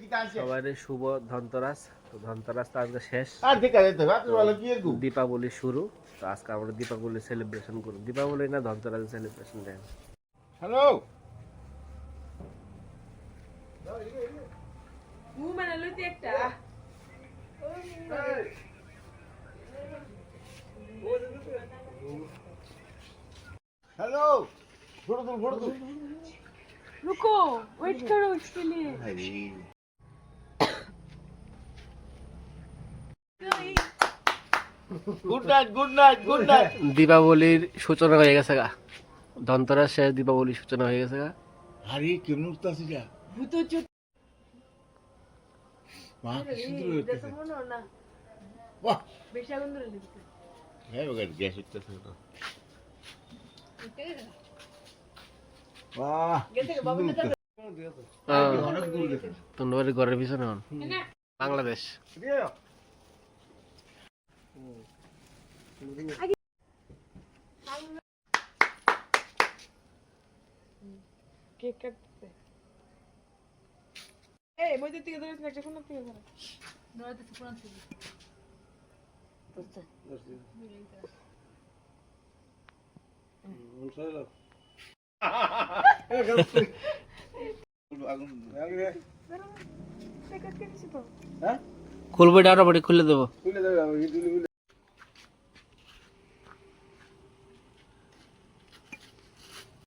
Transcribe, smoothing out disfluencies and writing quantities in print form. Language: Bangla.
সবাই শুভ ধনতেরাস। তো ধনতেরাস তো আজকে শেষ, দীপাবলি শুরু। তো আজকে আমরা দীপাবলি সেলিব্রেশন করব। দীপাবলি না ধনতেরাস সেলিব্রেশন দেন। হ্যালো हेलो फोटो दो फोटो दो रुको वेट करो इसके लिए good night good night good night দীপাবলির সূচনা হয়ে গেছে গা। ধনতেরাস শেষ, দীপাবলির সূচনা হয়ে গেছে গা। अरे क्यों नुकता से जा भूतो चुत वहाँ की सुंदर होते जैसे हैं मनो ना वाह बेशागुंदर लिखते है वगैरह गैस उठता से तो वाह गैसे के बाबू ने तो অনেক দূর গেছে তোমরা ঘরের পিছনে হন বাংলাদেশ। केक काटते ए मुझे तिके धरे একটা কোন থেকে ধরে নয়তে পুরান ছিল বুঝতে খুলবে ডাটা বাড়ি খুলে দেবো।